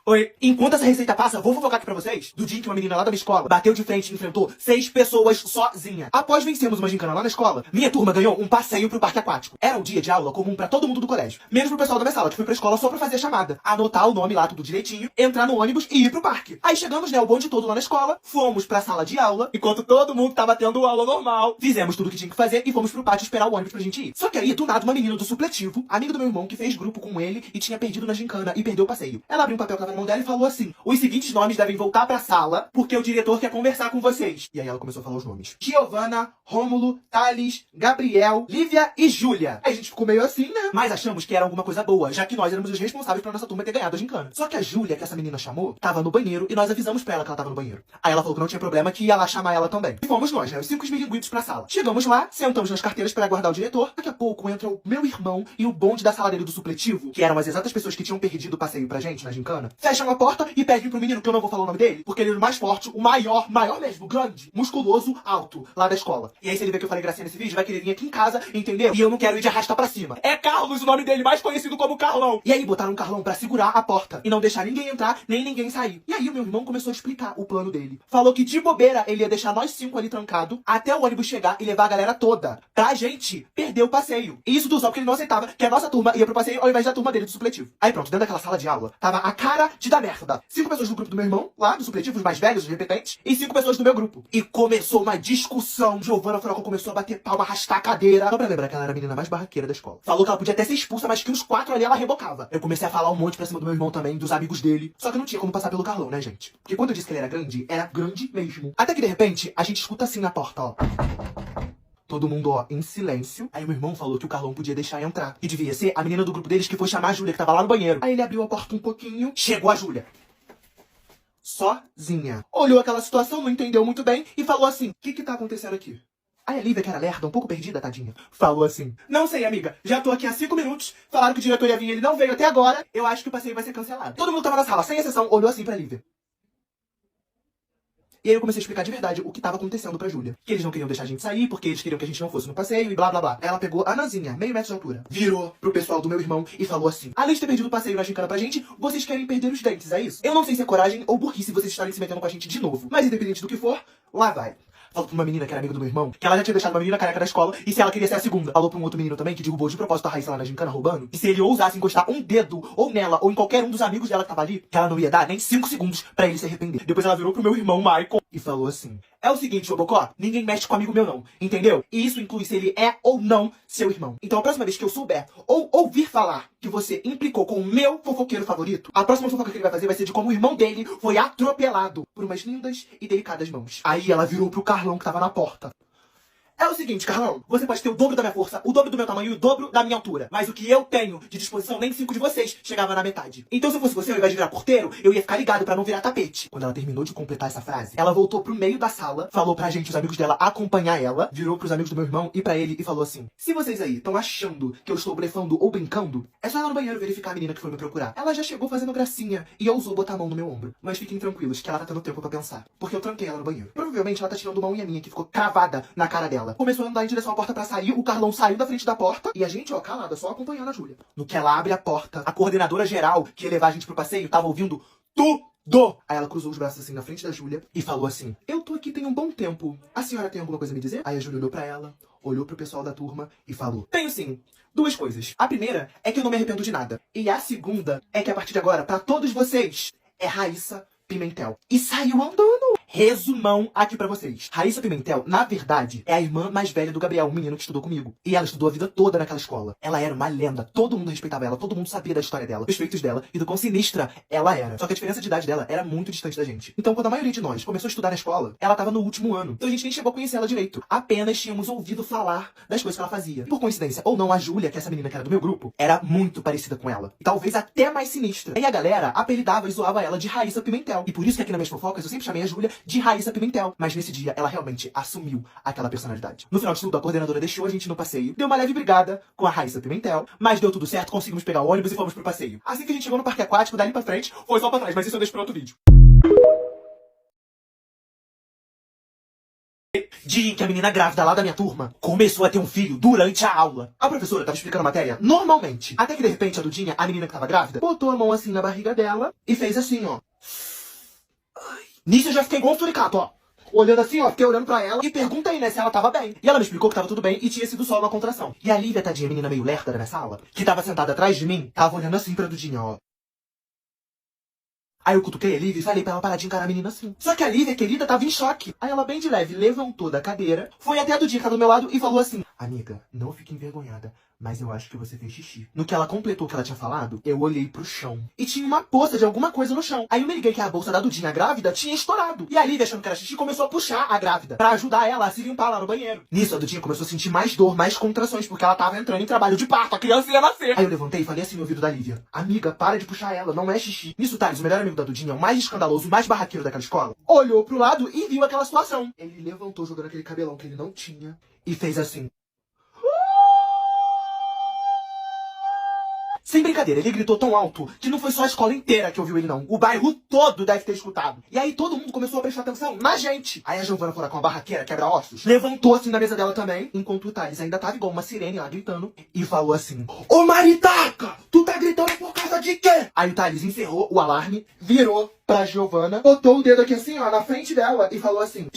Oi, enquanto essa receita passa, vou fofocar aqui pra vocês do dia em que uma menina lá da minha escola bateu de frente e enfrentou 6 pessoas sozinha. Após vencermos uma gincana lá na escola, minha turma ganhou um passeio pro parque aquático. Era um dia de aula comum pra todo mundo do colégio, menos pro pessoal da minha sala, que foi pra escola só pra fazer a chamada, anotar o nome lá tudo direitinho, entrar no ônibus e ir pro parque. Aí chegamos, né, o bonde todo lá na escola, fomos pra sala de aula, enquanto todo mundo tava tendo aula normal. Fizemos tudo o que tinha que fazer e fomos pro pátio esperar o ônibus pra gente ir. Só que aí, do nada, uma menina do supletivo, amiga do meu irmão, que fez grupo com ele e tinha perdido na gincana e perdeu o passeio. Ela abriu um papel que tava na mão dela e falou assim: os seguintes nomes devem voltar pra sala, porque o diretor quer conversar com vocês. E aí ela começou a falar os nomes: Giovana, Rômulo, Thales, Gabriel, Lívia e Júlia. Aí a gente ficou meio assim, né? Mas achamos que era alguma coisa boa, já que nós éramos os responsáveis pra nossa turma ter ganhado a gincana. Só que a Júlia, que essa menina chamou, tava no banheiro e nós avisamos pra ela que ela tava no banheiro. Aí ela falou que não tinha problema, que ia lá chamar ela também. E fomos nós, né? Os 5 esmilinguidos pra sala. Chegamos lá, sentamos nas carteiras pra aguardar o diretor. Daqui a pouco entra o meu irmão e o bonde da sala dele do supletivo, que eram as exatas pessoas que tinham perdido o passeio pra gente na gincana, fecham a porta e pedem pro menino, que eu não vou falar o nome dele, porque ele é o mais forte, o maior mesmo, grande, musculoso, alto, lá da escola. E aí se ele ver que eu falei gracinha nesse vídeo, vai querer vir aqui em casa, entendeu? E eu não quero ir de arrasta pra cima. É Carlos o nome dele, mais conhecido como Carlão. E aí botaram um Carlão pra segurar a porta e não deixar ninguém entrar, nem ninguém sair. E aí o meu irmão começou a explicar o plano dele. Falou que de bobeira ele ia deixar nós 5 ali trancado até o ônibus chegar e levar a galera toda pra gente perder o passeio. E isso só porque ele não aceitava que a nossa turma ia pro passeio ao invés da turma dele do supletivo. Aí pronto, dentro daquela sala de aula, tava a cara de dar merda. 5 pessoas do grupo do meu irmão, lá, do supletivo, os mais velhos, os repetentes, e 5 pessoas do meu grupo. E começou uma discussão. Giovana Furacão começou a bater palma, arrastar a cadeira. Só pra lembrar que ela era a menina mais barraqueira da escola. Falou que ela podia até ser expulsa, mas que uns 4 ali ela rebocava. Eu comecei a falar um monte pra cima do meu irmão também, dos amigos dele. Só que não tinha como passar pelo Carlão, né, gente? Porque quando eu disse que ele era grande mesmo. Até que de repente, a gente escuta assim na porta, ó. Todo mundo, ó, em silêncio. Aí meu irmão falou que o Carlão podia deixar entrar. E devia ser a menina do grupo deles que foi chamar a Júlia, que tava lá no banheiro. Aí ele abriu a porta um pouquinho. Chegou a Júlia. Sozinha. Olhou aquela situação, não entendeu muito bem e falou assim: o que tá acontecendo aqui? Aí a Lívia, que era lerda, um pouco perdida, tadinha, falou assim: não sei, amiga, já tô aqui há 5 minutos, falaram que o diretor ia vir, ele não veio até agora, eu acho que o passeio vai ser cancelado. Todo mundo tava na sala, sem exceção, olhou assim pra Lívia. E aí eu comecei a explicar de verdade o que tava acontecendo pra Júlia. Que eles não queriam deixar a gente sair, porque eles queriam que a gente não fosse no passeio e blá blá blá. Ela pegou a Nanzinha, meio metro de altura, virou pro pessoal do meu irmão e falou assim: além de ter perdido o passeio na gincana pra gente, vocês querem perder os dentes, é isso? Eu não sei se é coragem ou burrice vocês estarem se metendo com a gente de novo, mas independente do que for, lá vai. Falou pra uma menina que era amiga do meu irmão, que ela já tinha deixado uma menina careca da escola, e se ela queria ser a segunda. Falou pra um outro menino também, que derrubou de propósito a Raíssa lá na gincana roubando, e se ele ousasse encostar um dedo, ou nela, ou em qualquer um dos amigos dela que tava ali, que ela não ia dar nem 5 segundos pra ele se arrepender. Depois ela virou pro meu irmão, Michael, e falou assim: é o seguinte, Robocó, ninguém mexe com amigo meu não, entendeu? E isso inclui se ele é ou não seu irmão. Então a próxima vez que eu souber, ou ouvir falar que você implicou com o meu fofoqueiro favorito, a próxima fofoca que ele vai fazer vai ser de como o irmão dele foi atropelado por umas lindas e delicadas mãos. Aí ela virou pro Carlão que tava na porta. É o seguinte, Carlão, você pode ter o dobro da minha força, o dobro do meu tamanho e o dobro da minha altura. Mas o que eu tenho de disposição, nem 5 de vocês chegava na metade. Então se eu fosse você, ao invés de virar porteiro, eu ia ficar ligado pra não virar tapete. Quando ela terminou de completar essa frase, ela voltou pro meio da sala, falou pra gente, os amigos dela, acompanhar ela, virou pros amigos do meu irmão e pra ele e falou assim: se vocês aí estão achando que eu estou blefando ou brincando, é só ir lá no banheiro verificar a menina que foi me procurar. Ela já chegou fazendo gracinha e ousou botar a mão no meu ombro. Mas fiquem tranquilos que ela tá tendo tempo pra pensar, porque eu tranquei ela no banheiro. Provavelmente ela tá tirando uma unha minha que ficou cravada na cara dela. Começou a andar em direção à porta pra sair, o Carlão saiu da frente da porta e a gente, ó, calada, só acompanhando a Júlia. No que ela abre a porta, a coordenadora geral que ia levar a gente pro passeio tava ouvindo tudo. Aí ela cruzou os braços assim na frente da Júlia e falou assim: eu tô aqui tem um bom tempo, a senhora tem alguma coisa a me dizer? Aí a Júlia olhou pra ela, olhou pro pessoal da turma e falou: tenho sim. 2 coisas. A primeira é que eu não me arrependo de nada. E a segunda é que a partir de agora, pra todos vocês, é Raíssa Pimentel. E saiu andando. Resumão aqui pra vocês. Raíssa Pimentel, na verdade, é a irmã mais velha do Gabriel, o menino que estudou comigo. E ela estudou a vida toda naquela escola. Ela era uma lenda. Todo mundo respeitava ela, todo mundo sabia da história dela, dos feitos dela e do quão sinistra ela era. Só que a diferença de idade dela era muito distante da gente. Então, quando a maioria de nós começou a estudar na escola, ela tava no último ano. Então a gente nem chegou a conhecer ela direito. Apenas tínhamos ouvido falar das coisas que ela fazia. E por coincidência, ou não, a Júlia, que é essa menina que era do meu grupo, era muito parecida com ela. E talvez até mais sinistra. E a galera apelidava e zoava ela de Raíssa Pimentel. E por isso que aqui nas minhas fofocas eu sempre chamei a Júlia de Raíssa Pimentel. Mas nesse dia, ela realmente assumiu aquela personalidade. No final de tudo, a coordenadora deixou a gente no passeio, deu uma leve brigada com a Raíssa Pimentel, mas deu tudo certo, conseguimos pegar o ônibus e fomos pro passeio. Assim que a gente chegou no parque aquático, dali pra frente, foi só pra trás, mas isso eu deixo pra outro vídeo. dia em que a menina grávida lá da minha turma começou a ter um filho durante a aula. A professora tava explicando a matéria normalmente. Até que de repente a Dudinha, a menina que tava grávida, botou a mão assim na barriga dela e fez assim, ó. Nisso eu já fiquei igual um suricato, ó. Olhando assim, ó, fiquei olhando pra ela e perguntei, né, se ela tava bem. E ela me explicou que tava tudo bem e tinha sido só uma contração. E a Lívia, tadinha, menina meio lerda da minha sala, que tava sentada atrás de mim, tava olhando assim pra Dudinha, ó. Aí eu cutuquei a Lívia e falei pra ela parar de encarar a menina assim. Só que a Lívia, querida, tava em choque. Aí ela, bem de leve, levantou da cadeira, foi até a Dudinha que tá do meu lado e falou assim: amiga, não fique envergonhada, mas eu acho que você fez xixi. No que ela completou o que ela tinha falado, eu olhei pro chão. E tinha uma poça de alguma coisa no chão. Aí eu me liguei que a bolsa da Dudinha grávida tinha estourado. E a Lívia, achando que era xixi, começou a puxar a grávida pra ajudar ela a se limpar lá no banheiro. Nisso, a Dudinha começou a sentir mais dor, mais contrações, porque ela tava entrando em trabalho de parto, a criança ia nascer. Aí eu levantei e falei assim no ouvido da Lívia: amiga, para de puxar ela, não é xixi. Nisso, Thales, o melhor amigo da Dudinha, o mais escandaloso, o mais barraqueiro daquela escola, olhou pro lado e viu aquela situação. Ele levantou jogando aquele cabelão que ele não tinha e fez assim. Sem brincadeira, ele gritou tão alto que não foi só a escola inteira que ouviu ele não. O bairro todo deve ter escutado. E aí todo mundo começou a prestar atenção na gente. Aí a Giovana Furacão, a barraqueira, quebra-ossos, levantou assim da mesa dela também, enquanto o Thales ainda tava igual uma sirene lá gritando, e falou assim: ô Maritaca, tu tá gritando por causa de quê? Aí o Thales encerrou o alarme, virou pra Giovana, botou o dedo aqui assim, ó, na frente dela e falou assim: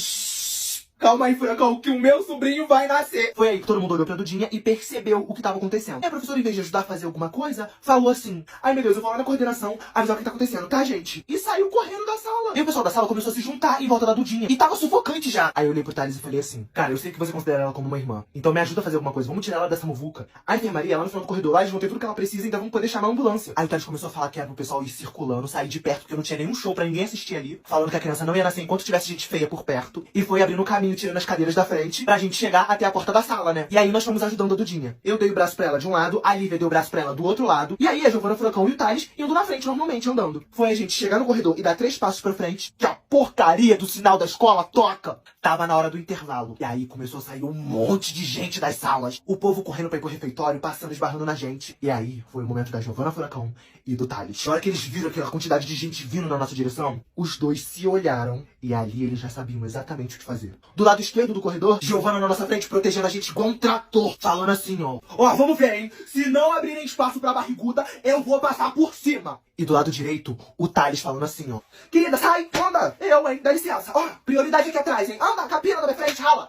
calma aí, Furacão, que o meu sobrinho vai nascer. Foi aí que todo mundo olhou pra Dudinha e percebeu o que tava acontecendo. E a professora, em vez de ajudar a fazer alguma coisa, falou assim: ai meu Deus, eu vou lá na coordenação avisar o que tá acontecendo, tá, gente? E saiu correndo da sala. E o pessoal da sala começou a se juntar em volta da Dudinha. E tava sufocante já. Aí eu olhei pro Thales e falei assim: cara, eu sei que você considera ela como uma irmã, então me ajuda a fazer alguma coisa, vamos tirar ela dessa muvuca. A enfermaria, lá no final do corredor, lá eles vão ter tudo que ela precisa e ainda vão poder chamar a ambulância. Aí o Thales começou a falar que era pro pessoal ir circulando, sair de perto, porque não tinha nenhum show pra ninguém assistir ali, falando que a criança não ia nascer enquanto tivesse gente feia por perto. E foi abrindo o caminho, tirando as cadeiras da frente pra gente chegar até a porta da sala, né? E aí nós fomos ajudando a Dudinha. Eu dei o braço pra ela de um lado, a Lívia deu o braço pra ela do outro lado, e aí a Giovana Furacão e o Thales indo na frente normalmente, andando. Foi a gente chegar no corredor e dar 3 passos pra frente, que a porcaria do sinal da escola toca. Tava na hora do intervalo. E aí começou a sair um monte de gente das salas. O povo correndo pra ir pro refeitório, passando, esbarrando na gente. E aí foi o momento da Giovana Furacão e do Thales. Na hora que eles viram aquela quantidade de gente vindo na nossa direção, os dois se olharam e ali eles já sabiam exatamente o que fazer. Do lado esquerdo do corredor, Giovana na nossa frente, protegendo a gente igual um trator, falando assim, ó: ó, vamos ver, hein? Se não abrirem espaço pra barriguda, eu vou passar por cima. E do lado direito, o Thales falando assim, ó: querida, sai, anda. Eu, hein, dá licença. Ó, prioridade aqui atrás, hein. Anda, capina da minha frente, rala.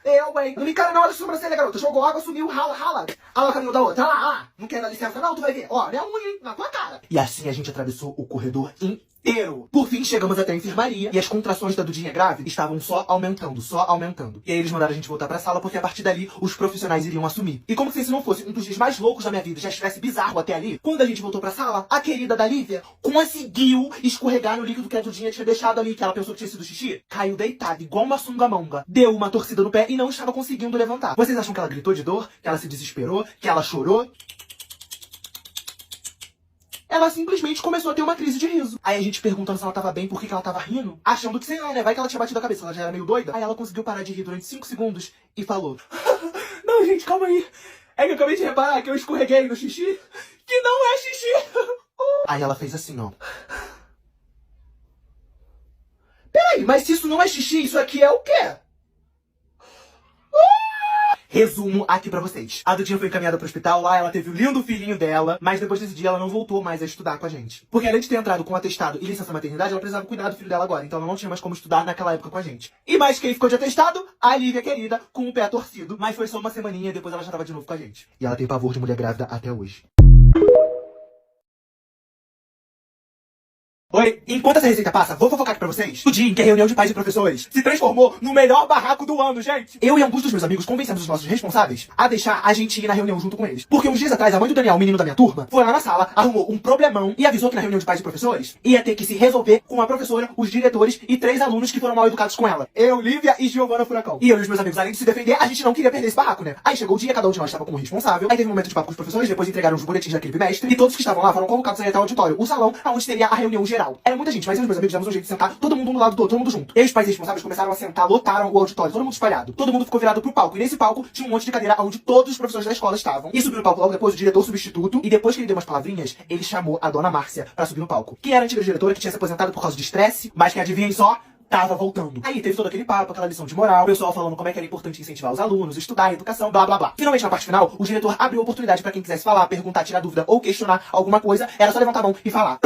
Eu, hein. Não me encara na hora de sobrancelha, garota. Jogou água, sumiu, rala, rala. Olha o caminho da outra, lá. Não quer dar licença não, tu vai ver. Ó, minha unha, hein, na tua cara. E assim a gente atravessou o corredor inteiro. Por fim, chegamos até a enfermaria e as contrações da Dudinha grávida estavam só aumentando, só aumentando. E aí eles mandaram a gente voltar pra sala porque a partir dali os profissionais iriam assumir. E como se esse não fosse um dos dias mais loucos da minha vida, já estivesse bizarro até ali, quando a gente voltou pra sala, a querida da Lívia conseguiu escorregar no líquido que a Dudinha tinha deixado ali, que ela pensou que tinha sido xixi. Caiu deitada, igual uma sungamonga. Deu uma torcida no pé e não estava conseguindo levantar. Vocês acham que ela gritou de dor? Que ela se desesperou? Que ela chorou? Ela simplesmente começou a ter uma crise de riso. Aí a gente perguntando se ela tava bem, por que ela tava rindo, achando que, sei lá, né, vai que ela tinha batido a cabeça, ela já era meio doida. Aí ela conseguiu parar de rir durante 5 segundos e falou: não, gente, calma aí. É que eu acabei de reparar que eu escorreguei no xixi, que não é xixi. Aí ela fez assim, ó. Peraí, mas se isso não é xixi, isso aqui é o quê? Resumo aqui pra vocês. A Dudinha foi encaminhada pro hospital, lá ela teve o lindo filhinho dela, mas depois desse dia ela não voltou mais a estudar com a gente. Porque além de ter entrado com atestado e licença maternidade, ela precisava cuidar do filho dela agora, então ela não tinha mais como estudar naquela época com a gente. E mais quem ficou de atestado? A Lívia querida, com o pé torcido, mas foi só uma semaninha e depois ela já tava de novo com a gente. E ela tem pavor de mulher grávida até hoje. Oi, enquanto essa receita passa, vou fofocar aqui pra vocês. O dia em que a reunião de pais e professores se transformou no melhor barraco do ano, gente. Eu e alguns dos meus amigos convencemos os nossos responsáveis a deixar a gente ir na reunião junto com eles. Porque uns dias atrás, a mãe do Daniel, o menino da minha turma, foi lá na sala, arrumou um problemão e avisou que na reunião de pais e professores ia ter que se resolver com a professora, os diretores e 3 alunos que foram mal educados com ela. Eu, Lívia e Giovana Furacão. E eu e os meus amigos, além de se defender, a gente não queria perder esse barraco, né? Aí chegou o dia, cada um de nós estava como responsável. Aí teve um momento de papo com os professores, depois entregaram os boletins daquele bimestre e todos que estavam lá foram convocados a ir até o auditório, o salão, onde teria a reunião geral. Era muita gente, mas os meus amigos demos um jeito de sentar todo mundo um do lado do outro, todo mundo junto. E os pais responsáveis começaram a sentar, lotaram o auditório, todo mundo espalhado. Todo mundo ficou virado pro palco. E nesse palco tinha um monte de cadeira onde todos os professores da escola estavam. E subiu no palco logo depois o diretor substituto. E depois que ele deu umas palavrinhas, ele chamou a dona Márcia pra subir no palco. Que era a antiga diretora que tinha se aposentado por causa de estresse, mas que adivinhem só, tava voltando. Aí teve todo aquele papo, aquela lição de moral, o pessoal falando como é que era importante incentivar os alunos, estudar, educação, blá blá blá. Finalmente, na parte final, o diretor abriu a oportunidade pra quem quisesse falar, perguntar, tirar dúvida ou questionar alguma coisa, era só levantar a mão e falar.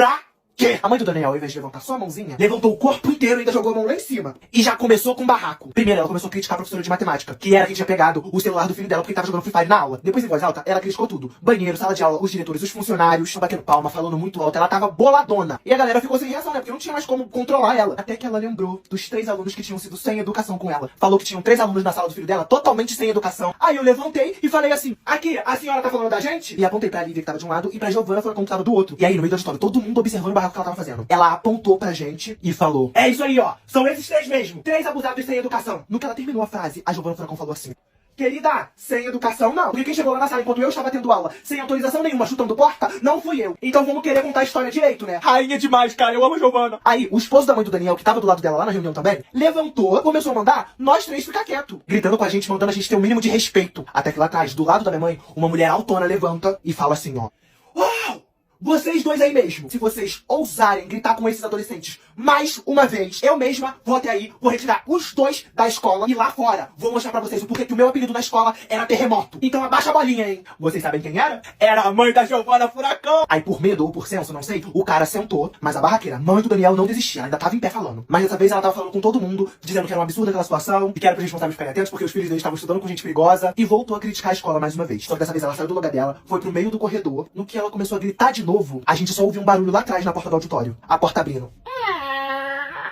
Que? A mãe do Daniel, ao invés de levantar só a mãozinha, levantou o corpo inteiro e ainda jogou a mão lá em cima. E já começou com barraco. Primeiro, ela começou a criticar a professora de matemática, que era quem tinha pegado o celular do filho dela porque tava jogando Free Fire na aula. Depois, em voz alta, ela criticou tudo. Banheiro, sala de aula, os diretores, os funcionários, batendo palma, falando muito alto. Ela tava boladona. E a galera ficou sem reação, né? Porque não tinha mais como controlar ela. Até que ela lembrou dos 3 alunos que tinham sido sem educação com ela. Falou que tinham 3 alunos na sala do filho dela totalmente sem educação. Aí eu levantei e falei assim, aqui, a senhora tá falando da gente? E apontei pra Lívia, que tava de um lado, e pra Giovana, falando que tava do outro. E aí, no meio da história, todo mundo observando o barraco que ela tava fazendo. Ela apontou pra gente e falou, é isso aí, ó, são esses 3 mesmo, 3 abusados sem educação. No que ela terminou a frase, a Giovana Furacão falou assim, querida, sem educação não, porque quem chegou lá na sala enquanto eu estava tendo aula, sem autorização nenhuma, chutando porta, não fui eu. Então vamos querer contar a história direito, né? Rainha demais, cara, eu amo a Giovana. Aí, o esposo da mãe do Daniel, que tava do lado dela lá na reunião também, levantou, começou a mandar nós 3 ficar quieto, gritando com a gente, mandando a gente ter um mínimo de respeito. Até que lá atrás, do lado da minha mãe, uma mulher autona levanta e fala assim, ó, uau! Vocês 2 aí mesmo, se vocês ousarem gritar com esses adolescentes mais uma vez, eu mesma vou até aí, vou retirar os 2 da escola e lá fora vou mostrar pra vocês o porquê que o meu apelido na escola era Terremoto. Então abaixa a bolinha, hein? Vocês sabem quem era? Era a mãe da Giovana Furacão. Aí por medo ou por senso, não sei, o cara sentou, mas a barraqueira, mãe do Daniel, não desistia, ela ainda tava em pé falando. Mas dessa vez ela tava falando com todo mundo, dizendo que era um absurdo aquela situação, e que era pros responsáveis ficarem atentos porque os filhos deles estavam estudando com gente perigosa, e voltou a criticar a escola mais uma vez. Só que dessa vez ela saiu do lugar dela, foi pro meio do corredor, no que ela começou a gritar de novo, a gente só ouviu um barulho lá atrás na porta do auditório. A porta abrindo.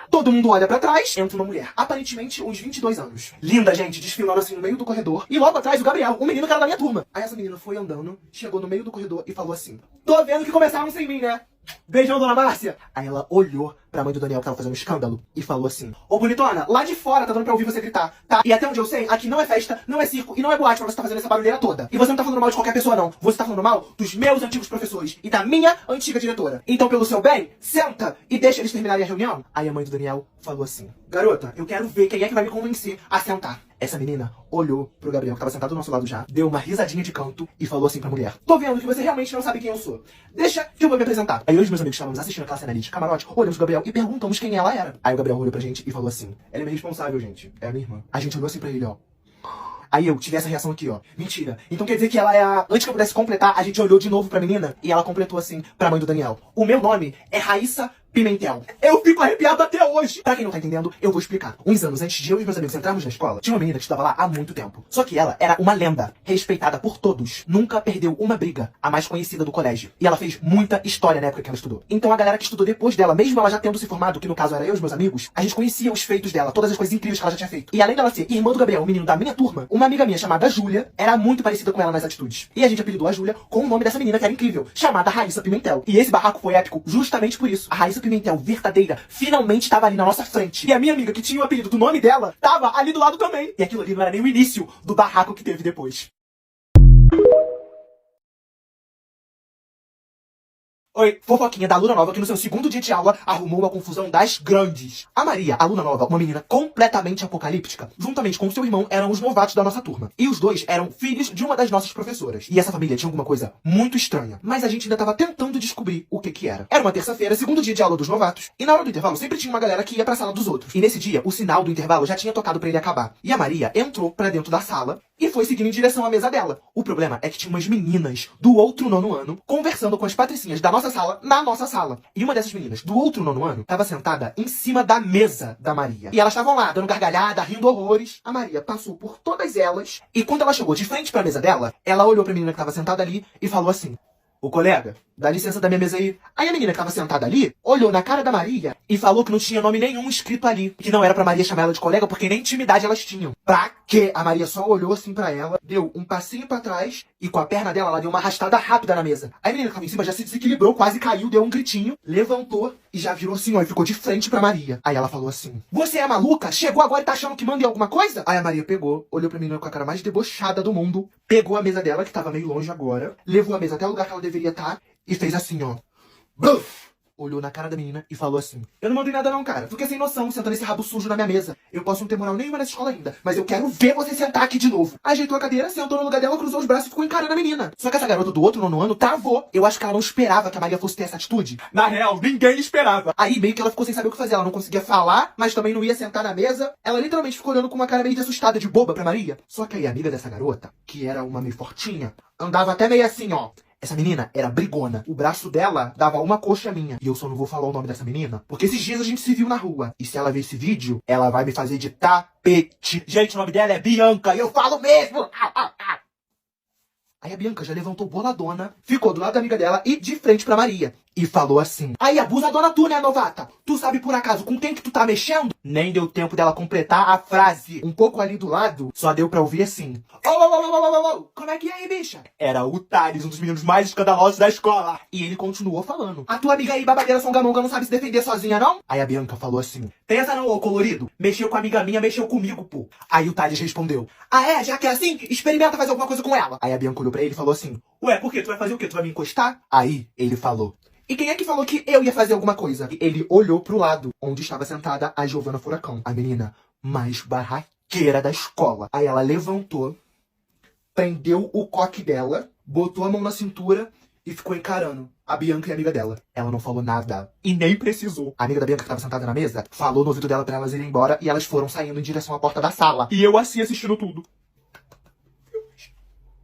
Todo mundo olha pra trás, entra uma mulher, aparentemente uns 22 anos. Linda, gente, desfilando assim no meio do corredor. E logo atrás o Gabriel, o menino que era da minha turma. Aí essa menina foi andando, chegou no meio do corredor e falou assim, tô vendo que começaram sem mim, né? Beijão, dona Márcia. Aí ela olhou pra mãe do Daniel, que tava fazendo um escândalo, e falou assim, ô bonitona, lá de fora tá dando pra ouvir você gritar, tá? E até onde eu sei, aqui não é festa, não é circo e não é boate pra você tá fazendo essa barulheira toda. E você não tá falando mal de qualquer pessoa, não. Você tá falando mal dos meus antigos professores e da minha antiga diretora. Então, pelo seu bem, senta e deixa eles terminarem a reunião. Aí a mãe do Daniel falou assim, garota, eu quero ver quem é que vai me convencer a sentar. Essa menina olhou pro Gabriel, que tava sentado do nosso lado já, deu uma risadinha de canto e falou assim pra mulher, tô vendo que você realmente não sabe quem eu sou. Deixa que eu vou me apresentar. Aí eu e os meus amigos estávamos assistindo aquela cena ali de camarote, olhamos pro Gabriel e perguntamos quem ela era. Aí o Gabriel olhou pra gente e falou assim, ela é minha responsável, gente. É a minha irmã. A gente olhou assim pra ele, ó. Aí eu tive essa reação aqui, ó. Mentira. Então quer dizer que ela é a... Antes que eu pudesse completar, a gente olhou de novo pra menina e ela completou assim pra mãe do Daniel. O meu nome é Raíssa Pimentel. Eu fico arrepiado até hoje. Pra quem não tá entendendo, eu vou explicar. Uns anos antes de eu e meus amigos entrarmos na escola, tinha uma menina que estava lá há muito tempo. Só que ela era uma lenda, respeitada por todos. Nunca perdeu uma briga, a mais conhecida do colégio. E ela fez muita história na época que ela estudou. Então a galera que estudou depois dela, mesmo ela já tendo se formado, que no caso era eu e os meus amigos, a gente conhecia os feitos dela, todas as coisas incríveis que ela já tinha feito. E além dela ser irmã do Gabriel, o menino da minha turma, uma amiga minha chamada Júlia era muito parecida com ela nas atitudes. E a gente apelidou a Júlia com o nome dessa menina que era incrível, chamada Raíssa Pimentel. E esse barraco foi épico justamente por isso. A Raíssa Pimentel verdadeira finalmente estava ali na nossa frente. E a minha amiga, que tinha o apelido do nome dela, tava ali do lado também. E aquilo ali não era nem o início do barraco que teve depois. Oi, fofoquinha da aluna nova que no seu segundo dia de aula arrumou uma confusão das grandes. A Maria, aluna nova, uma menina completamente apocalíptica, juntamente com seu irmão eram os novatos da nossa turma. E os 2 eram filhos de uma das nossas professoras. E essa família tinha alguma coisa muito estranha. Mas a gente ainda tava tentando descobrir o que era. Era uma terça-feira, segundo dia de aula dos novatos. E na hora do intervalo sempre tinha uma galera que ia pra sala dos outros. E nesse dia, o sinal do intervalo já tinha tocado pra ele acabar. E a Maria entrou pra dentro da sala e foi seguindo em direção à mesa dela. O problema é que tinha umas meninas do outro nono ano conversando com as patricinhas da nossa sala na nossa sala. E uma dessas meninas do outro nono ano estava sentada em cima da mesa da Maria. E elas estavam lá, dando gargalhada, rindo horrores. A Maria passou por todas elas e quando ela chegou de frente pra mesa dela, ela olhou pra menina que estava sentada ali e falou assim, ô colega, dá licença da minha mesa aí. Aí a menina que estava sentada ali, olhou na cara da Maria e falou que não tinha nome nenhum escrito ali. Que não era pra Maria chamar ela de colega, porque nem intimidade elas tinham. Pra quê? A Maria só olhou assim pra ela, deu um passinho pra trás e com a perna dela, ela deu uma arrastada rápida na mesa. Aí a menina que estava em cima já se desequilibrou, quase caiu, deu um gritinho, levantou e já virou assim, ó, e ficou de frente pra Maria. Aí ela falou assim, você é maluca? Chegou agora e tá achando que manda em alguma coisa? Aí a Maria pegou, olhou pra menina com a cara mais debochada do mundo, pegou a mesa dela, que tava meio longe agora, levou a mesa até o lugar que ela deveria estar, e fez assim, ó. Buf! olhou na cara da menina e falou assim: eu não mandei nada não, cara. Tu que é sem noção, sentando esse rabo sujo na minha mesa. Eu posso não ter moral nenhuma nessa escola ainda, mas eu quero ver você sentar aqui de novo. Ajeitou a cadeira, sentou no lugar dela, cruzou os braços e ficou encarando a menina. Só que essa garota do outro nono ano travou. Eu acho que ela não esperava que a Maria fosse ter essa atitude. Na real, ninguém esperava. Aí meio que ela ficou sem saber o que fazer. Ela não conseguia falar, mas também não ia sentar na mesa. Ela literalmente ficou olhando com uma cara meio de assustada, de boba pra Maria. Só que aí a amiga dessa garota, que era uma meio fortinha, andava até meio assim, ó. Essa menina era brigona. O braço dela dava uma coxa minha. E eu só não vou falar o nome dessa menina, porque esses dias a gente se viu na rua. E se ela ver esse vídeo, ela vai me fazer de tapete. Gente, o nome dela é Bianca. E eu falo mesmo. Aí a Bianca já levantou boladona, ficou do lado da amiga dela e de frente pra Maria. E falou assim: aí, abusadona tu, né, novata? Tu sabe por acaso com quem que tu tá mexendo? Nem deu tempo dela completar a frase. Um pouco ali do lado, só deu pra ouvir assim: como é que é aí, bicha? Era o Thales, um dos meninos mais escandalosos da escola. E ele continuou falando: a tua amiga aí, babadeira songamonga, não sabe se defender sozinha, não? Aí a Bianca falou assim: tem essa não, ô colorido? Mexeu com a amiga minha, mexeu comigo, pô. Aí o Thales respondeu: ah é? Já que é assim, experimenta fazer alguma coisa com ela. Aí a Bianca olhou pra ele e falou assim: ué, por quê? Tu vai fazer o quê? Tu vai me encostar? Aí ele falou: e quem é que falou que eu ia fazer alguma coisa? Ele olhou pro lado, onde estava sentada a Giovana Furacão, a menina mais barraqueira da escola. Aí ela levantou, prendeu o coque dela, botou a mão na cintura e ficou encarando a Bianca e a amiga dela. Ela não falou nada. E nem precisou. A amiga da Bianca, que estava sentada na mesa, falou no ouvido dela pra elas irem embora e elas foram saindo em direção à porta da sala. E eu assim assistindo tudo.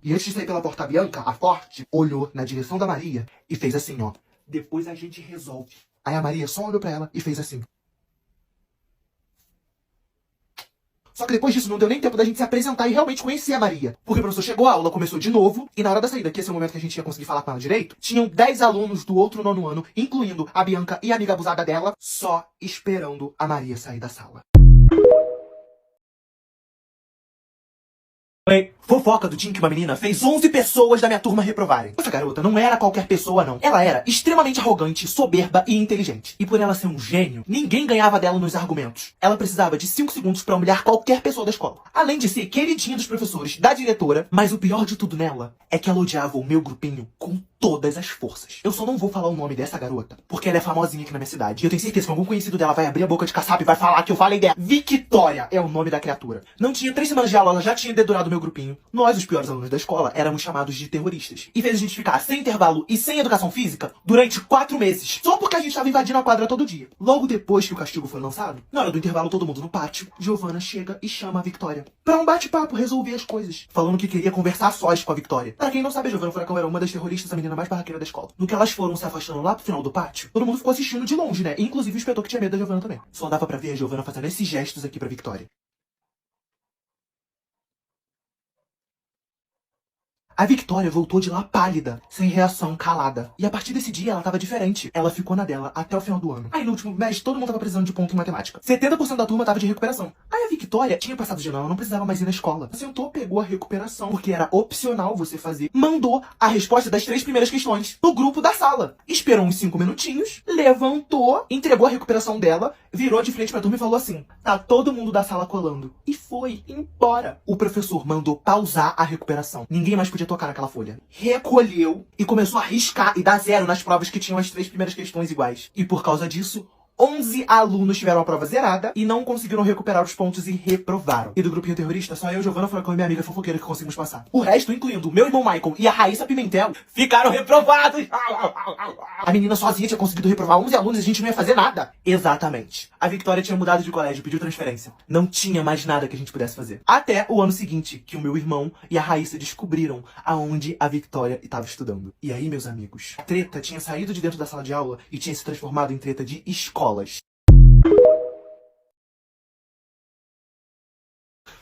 E antes de sair pela porta, a Bianca, a forte, olhou na direção da Maria e fez assim, ó: depois a gente resolve. Aí a Maria só olhou pra ela e fez assim. Só que depois disso não deu nem tempo da gente se apresentar e realmente conhecer a Maria. Porque o professor chegou, a aula começou de novo, e na hora da saída, que esse é o momento que a gente ia conseguir falar com ela direito, tinham 10 alunos do outro nono ano, incluindo a Bianca e a amiga abusada dela, só esperando a Maria sair da sala. Fofoca do dia em que uma menina fez 11 pessoas da minha turma reprovarem. Essa garota não era qualquer pessoa, não. Ela era extremamente arrogante, soberba e inteligente. E por ela ser um gênio, ninguém ganhava dela nos argumentos. Ela precisava de 5 segundos pra humilhar qualquer pessoa da escola. Além de ser queridinha dos professores, da diretora, mas o pior de tudo nela é que ela odiava o meu grupinho com todas as forças. Eu só não vou falar o nome dessa garota, porque ela é famosinha aqui na minha cidade. E eu tenho certeza que algum conhecido dela vai abrir a boca de caçapa e vai falar que eu falei dela. Victoria é o nome da criatura. Não tinha 3 semanas de aula, ela já tinha dedurado o meu grupinho. Nós, os piores alunos da escola, éramos chamados de terroristas. E fez a gente ficar sem intervalo e sem educação física durante 4 meses. Só porque a gente tava invadindo a quadra todo dia. Logo depois que o castigo foi lançado, na hora do intervalo todo mundo no pátio, Giovana chega e chama a Victoria pra um bate-papo, resolver as coisas. Falando que queria conversar a sós com a Victoria. Pra quem não sabe, a Giovana Furacão era uma das terroristas, a menina mais barraqueira da escola. No que elas foram se afastando lá pro final do pátio, todo mundo ficou assistindo de longe, né? Inclusive o inspetor que tinha medo da Giovana também. Só dava pra ver a Giovana fazendo esses gestos aqui pra Victoria. A Victoria voltou de lá pálida, sem reação, calada. E a partir desse dia ela tava diferente. Ela ficou na dela até o final do ano. Aí no último mês todo mundo tava precisando de ponto em matemática. 70% da turma tava de recuperação. Aí a Victoria tinha passado de ano, ela não precisava mais ir na escola. Sentou, pegou a recuperação, porque era opcional você fazer. Mandou a resposta das 3 primeiras questões no grupo da sala. Esperou uns 5 minutinhos, levantou, entregou a recuperação dela, virou de frente pra turma e falou assim: tá todo mundo da sala colando. E foi embora. O professor mandou pausar a recuperação. Ninguém mais podia tocar naquela folha. Recolheu e começou a riscar e dar 0 nas provas que tinham as 3 primeiras questões iguais. E por causa disso, 11 alunos tiveram a prova zerada e não conseguiram recuperar os pontos e reprovaram. E do grupinho terrorista, só eu, Giovana Furacão e minha amiga fofoqueira que conseguimos passar. O resto, incluindo o meu irmão Michael e a Raíssa Pimentel, ficaram reprovados. A menina sozinha tinha conseguido reprovar 11 alunos e a gente não ia fazer nada. Exatamente. A Victoria tinha mudado de colégio, pediu transferência. Não tinha mais nada que a gente pudesse fazer. Até o ano seguinte, que o meu irmão e a Raíssa descobriram aonde a Victoria estava estudando. E aí, meus amigos, a treta tinha saído de dentro da sala de aula e tinha se transformado em treta de escola.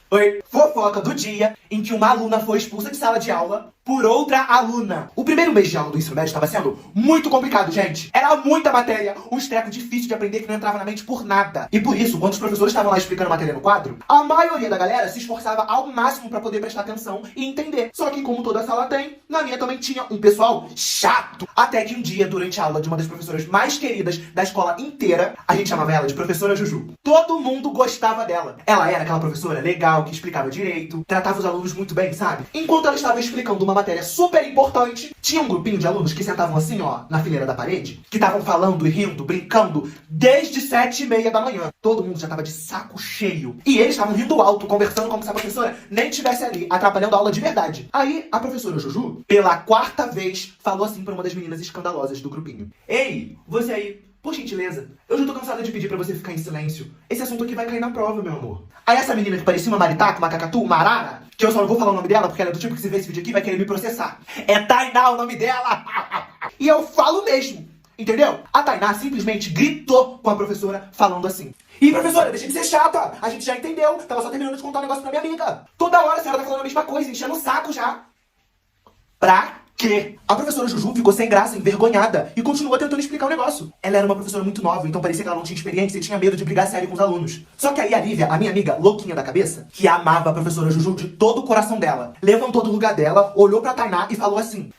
Oi, fofoca do dia em que uma aluna foi expulsa de sala de aula por outra aluna. O primeiro mês de aula do ensino médio estava sendo muito complicado, gente. Era muita matéria, um treco difícil de aprender que não entrava na mente por nada. E por isso, quando os professores estavam lá explicando a matéria no quadro, a maioria da galera se esforçava ao máximo pra poder prestar atenção e entender. Só que como toda sala tem, na minha também tinha um pessoal chato. Até que um dia, durante a aula de uma das professoras mais queridas da escola inteira, a gente chamava ela de professora Juju. Todo mundo gostava dela. Ela era aquela professora legal, que explicava direito, tratava os alunos muito bem, sabe? Enquanto ela estava explicando uma matéria super importante. Tinha um grupinho de alunos que sentavam assim, ó, na fileira da parede, que estavam falando e rindo, brincando, desde 7h30 da manhã. Todo mundo já tava de saco cheio. E eles estavam rindo alto, conversando como se a professora nem estivesse ali, atrapalhando a aula de verdade. Aí, a professora Juju, pela 4ª vez, falou assim pra uma das meninas escandalosas do grupinho. Ei, você aí, por gentileza, eu já tô cansada de pedir pra você ficar em silêncio. Esse assunto aqui vai cair na prova, meu amor. Aí essa menina que parecia uma maritaca, uma cacatu, uma arara, que eu só não vou falar o nome dela, porque ela é do tipo que se vê esse vídeo aqui vai querer me processar. É Tainá o nome dela! E eu falo mesmo, entendeu? A Tainá simplesmente gritou com a professora, falando assim. Ih, professora, deixa de ser chata. A gente já entendeu. Tava só terminando de contar um negócio pra minha amiga. Toda hora a senhora tá falando a mesma coisa, enchendo o saco já. Pra quê? A professora Juju ficou sem graça, envergonhada, e continuou tentando explicar o negócio. Ela era uma professora muito nova, então parecia que ela não tinha experiência e tinha medo de brigar sério com os alunos. Só que aí a Lívia, a minha amiga louquinha da cabeça, que amava a professora Juju de todo o coração dela, levantou do lugar dela, olhou pra Tainá e falou assim.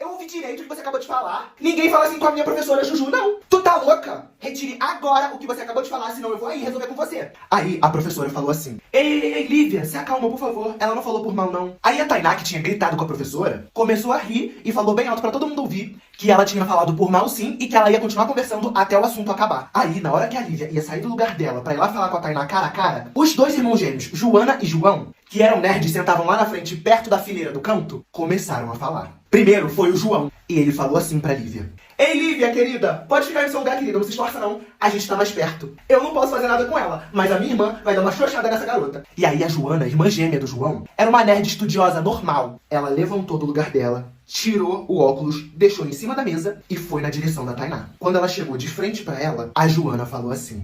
Eu ouvi direito o que você acabou de falar. Ninguém fala assim com a minha professora Juju, não. Tu tá louca? Retire agora o que você acabou de falar, senão eu vou aí resolver com você. Aí a professora falou assim. Ei, Lívia, se acalma, por favor. Ela não falou por mal, não. Aí a Tainá, que tinha gritado com a professora, começou a rir e falou bem alto pra todo mundo ouvir que ela tinha falado por mal sim e que ela ia continuar conversando até o assunto acabar. Aí, na hora que a Lívia ia sair do lugar dela pra ir lá falar com a Tainá cara a cara, os dois irmãos gêmeos, Joana e João, que eram nerds e sentavam lá na frente, perto da fileira do canto, começaram a falar. Primeiro foi o João, e ele falou assim pra Lívia. Ei, Lívia, querida, pode ficar no seu lugar, querida, não se esforça não. A gente tá mais perto. Eu não posso fazer nada com ela, mas a minha irmã vai dar uma xoxada nessa garota. E aí a Joana, irmã gêmea do João, era uma nerd estudiosa normal. Ela levantou do lugar dela, tirou o óculos, deixou em cima da mesa e foi na direção da Tainá. Quando ela chegou de frente pra ela, a Joana falou assim.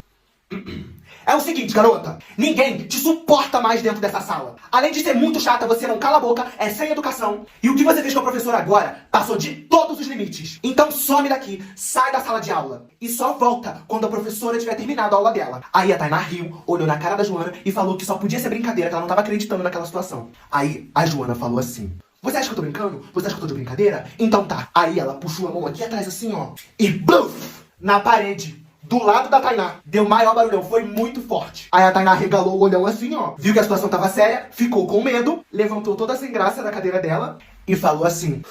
É o seguinte, garota, ninguém te suporta mais dentro dessa sala. Além de ser muito chata, você não cala a boca, é sem educação. E o que você fez com a professora agora passou de todos os limites. Então some daqui, sai da sala de aula. E só volta quando a professora tiver terminado a aula dela. Aí a Tainá riu, olhou na cara da Joana e falou que só podia ser brincadeira, que ela não tava acreditando naquela situação. Aí a Joana falou assim. Você acha que eu tô brincando? Você acha que eu tô de brincadeira? Então tá. Aí ela puxou a mão aqui atrás assim, ó. E bluf! Na parede. Do lado da Tainá. Deu maior barulhão, foi muito forte. Aí a Tainá regalou o olhão assim, ó. Viu que a situação tava séria, ficou com medo, levantou toda sem graça da cadeira dela e falou assim.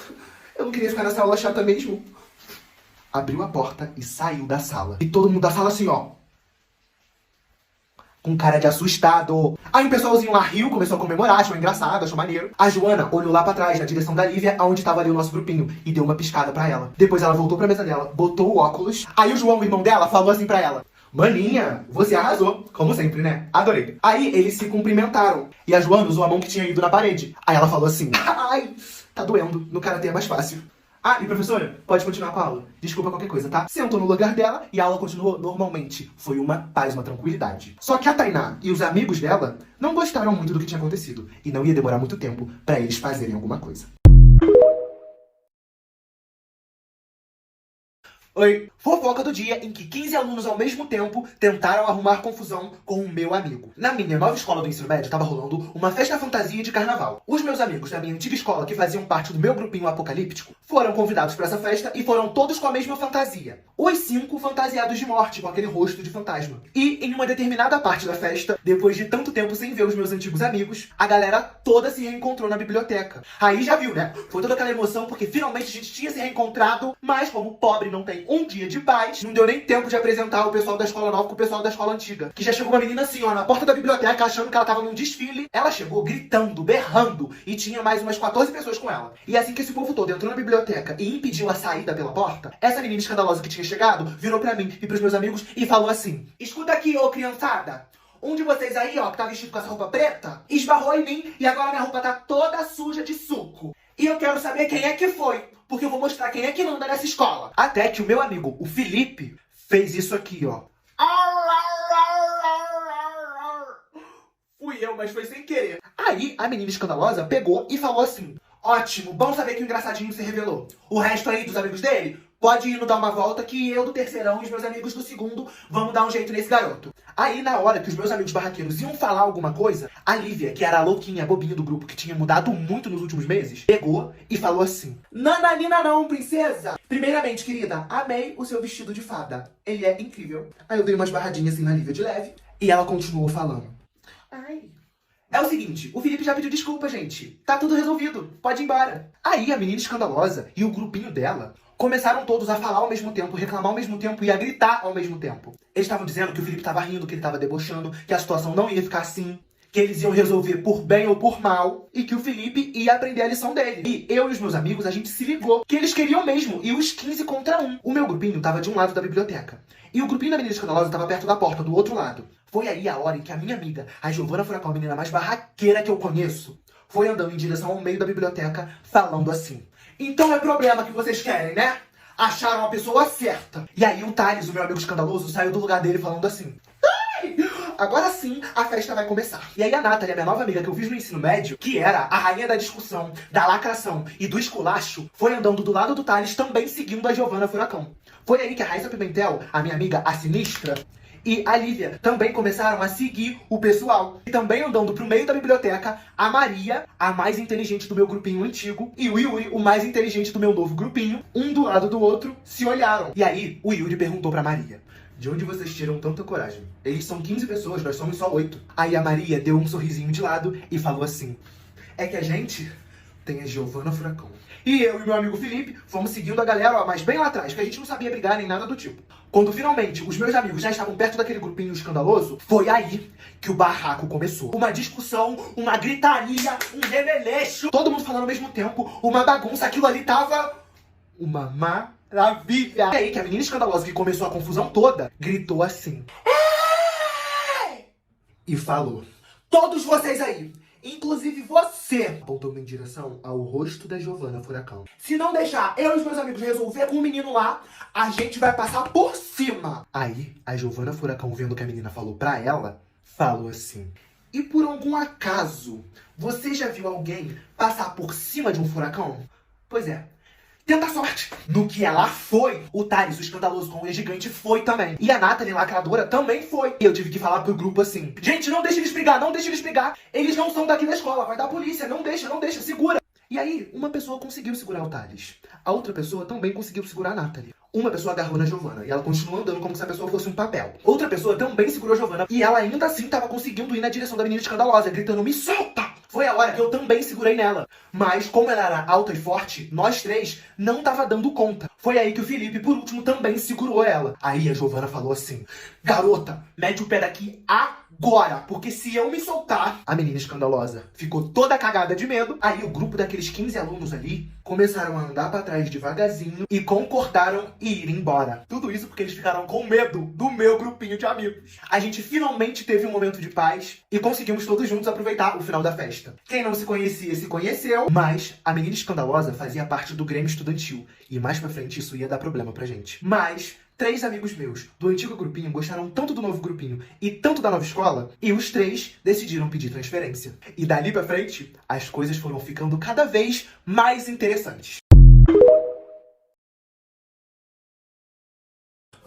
Eu não queria ficar nessa aula chata mesmo. Abriu a porta e saiu da sala. E todo mundo da sala assim, ó. Com cara de assustado. Aí o pessoalzinho lá riu, começou a comemorar, achou engraçado, achou maneiro. A Joana olhou lá pra trás, na direção da Lívia, onde tava ali o nosso grupinho, e deu uma piscada pra ela. Depois ela voltou pra mesa dela, botou o óculos. Aí o João, o irmão dela, falou assim pra ela. Maninha, você arrasou. Como sempre, né? Adorei. Aí eles se cumprimentaram. E a Joana usou a mão que tinha ido na parede. Aí ela falou assim. Ai, tá doendo. No karatê é mais fácil. Ah, e professora, pode continuar com a aula. Desculpa qualquer coisa, tá? Sentou no lugar dela e a aula continuou normalmente. Foi uma paz, uma tranquilidade. Só que a Tainá e os amigos dela não gostaram muito do que tinha acontecido. E não ia demorar muito tempo pra eles fazerem alguma coisa. Oi. Fofoca do dia em que 15 alunos ao mesmo tempo tentaram arrumar confusão com o meu amigo. Na minha nova escola do ensino médio tava rolando uma festa fantasia de carnaval. Os meus amigos da minha antiga escola, que faziam parte do meu grupinho apocalíptico, foram convidados para essa festa e foram todos com a mesma fantasia. Os 5 fantasiados de morte, com aquele rosto de fantasma. E em uma determinada parte da festa, depois de tanto tempo sem ver os meus antigos amigos, a galera toda se reencontrou na biblioteca. Aí já viu, né? Foi toda aquela emoção porque finalmente a gente tinha se reencontrado, mas como pobre não tem um dia de paz, não deu nem tempo de apresentar o pessoal da escola nova com o pessoal da escola antiga. Que já chegou uma menina assim, ó, na porta da biblioteca, achando que ela tava num desfile. Ela chegou gritando, berrando, e tinha mais umas 14 pessoas com ela. E assim que esse povo todo entrou na biblioteca e impediu a saída pela porta, essa menina escandalosa que tinha chegado, virou pra mim e pros meus amigos e falou assim. Escuta aqui, ô criançada. Um de vocês aí, ó, que tá vestido com essa roupa preta, esbarrou em mim e agora minha roupa tá toda suja de suco. E eu quero saber quem é que foi, porque eu vou mostrar quem é que manda nessa escola. Até que o meu amigo, o Felipe, fez isso aqui, ó. Fui eu, mas foi sem querer. Aí, a menina escandalosa pegou e falou assim. Ótimo, bom saber que o engraçadinho se revelou. O resto aí dos amigos dele, pode ir no dar uma volta que eu do terceirão e os meus amigos do segundo vamos dar um jeito nesse garoto. Aí, na hora que os meus amigos barraqueiros iam falar alguma coisa, a Lívia, que era a louquinha, a bobinha do grupo, que tinha mudado muito nos últimos meses, pegou e falou assim. Nananina não, princesa! Primeiramente, querida, amei o seu vestido de fada. Ele é incrível. Aí eu dei umas barradinhas assim na Lívia de leve, e ela continuou falando. Ai, É o seguinte, o Felipe já pediu desculpa, gente. Tá tudo resolvido, pode ir embora. Aí a menina escandalosa e o grupinho dela começaram todos a falar ao mesmo tempo, reclamar ao mesmo tempo e a gritar ao mesmo tempo. Eles estavam dizendo que o Felipe tava rindo, que ele tava debochando, que a situação não ia ficar assim, que eles iam resolver por bem ou por mal, e que o Felipe ia aprender a lição dele. E eu e os meus amigos, a gente se ligou que eles queriam mesmo, e os 15 contra 1. O meu grupinho tava de um lado da biblioteca, e o grupinho da menina escandalosa tava perto da porta, do outro lado. Foi aí a hora em que a minha amiga, a Giovana Furacão, a menina mais barraqueira que eu conheço, foi andando em direção ao meio da biblioteca, falando assim: então é problema que vocês querem, né? Acharam a pessoa certa. E aí o Thales, o meu amigo escandaloso, saiu do lugar dele falando assim: ai, agora sim a festa vai começar. E aí a Nathalie, a minha nova amiga que eu fiz no ensino médio, que era a rainha da discussão, da lacração e do esculacho, foi andando do lado do Thales, também seguindo a Giovana Furacão. Foi aí que a Raíssa Pimentel, a minha amiga, a sinistra, e a Lívia também começaram a seguir o pessoal. E também andando pro meio da biblioteca, a Maria, a mais inteligente do meu grupinho antigo, e o Yuri, o mais inteligente do meu novo grupinho, um do lado do outro, se olharam. E aí o Yuri perguntou pra Maria: de onde vocês tiram tanta coragem? Eles são 15 pessoas, nós somos só 8. Aí a Maria deu um sorrisinho de lado e falou assim: é que a gente tem a Giovana Furacão. E eu e meu amigo Felipe fomos seguindo a galera, ó, mas bem lá atrás, que a gente não sabia brigar nem nada do tipo. Quando finalmente os meus amigos já estavam perto daquele grupinho escandaloso, foi aí que o barraco começou. Uma discussão, uma gritaria, um remeleixo, todo mundo falando ao mesmo tempo, uma bagunça, aquilo ali tava uma maravilha. E aí que a menina escandalosa que começou a confusão toda, gritou assim: ei! E falou: todos vocês aí, inclusive você, apontando em direção ao rosto da Giovana Furacão, se não deixar eu e os meus amigos resolver com o menino lá, a gente vai passar por cima. Aí, a Giovana Furacão, vendo o que a menina falou pra ela, falou assim: e por algum acaso, você já viu alguém passar por cima de um furacão? Pois é. Tenta a sorte. No que ela foi, o Thales, o escandaloso com o gigante, foi também. E a Nathalie, lacradora, também foi. E eu tive que falar pro grupo assim: gente, não deixa eles brigar, não deixa eles brigar. Eles não são daqui da escola, vai dar polícia, não deixa, segura. E aí, uma pessoa conseguiu segurar o Thales. A outra pessoa também conseguiu segurar a Nathalie. Uma pessoa agarrou na Giovana e ela continuou andando como se a pessoa fosse um papel. Outra pessoa também segurou a Giovana e ela ainda assim estava conseguindo ir na direção da menina escandalosa, gritando: me solta! Foi a hora que eu também segurei nela. Mas, como ela era alta e forte, nós três não tava dando conta. Foi aí que o Felipe, por último, também segurou ela. Aí a Giovana falou assim: garota, mete o pé daqui agora, porque se eu me soltar... A menina escandalosa ficou toda cagada de medo. Aí o grupo daqueles 15 alunos ali começaram a andar pra trás devagarzinho e concordaram em ir embora. Tudo isso porque eles ficaram com medo do meu grupinho de amigos. A gente finalmente teve um momento de paz e conseguimos todos juntos aproveitar o final da festa. Quem não se conhecia se conheceu, mas a menina escandalosa fazia parte do Grêmio Estudantil e mais pra frente isso ia dar problema pra gente. Mas 3 amigos meus do antigo grupinho gostaram tanto do novo grupinho e tanto da nova escola, e os 3 decidiram pedir transferência. E dali pra frente, as coisas foram ficando cada vez mais interessantes.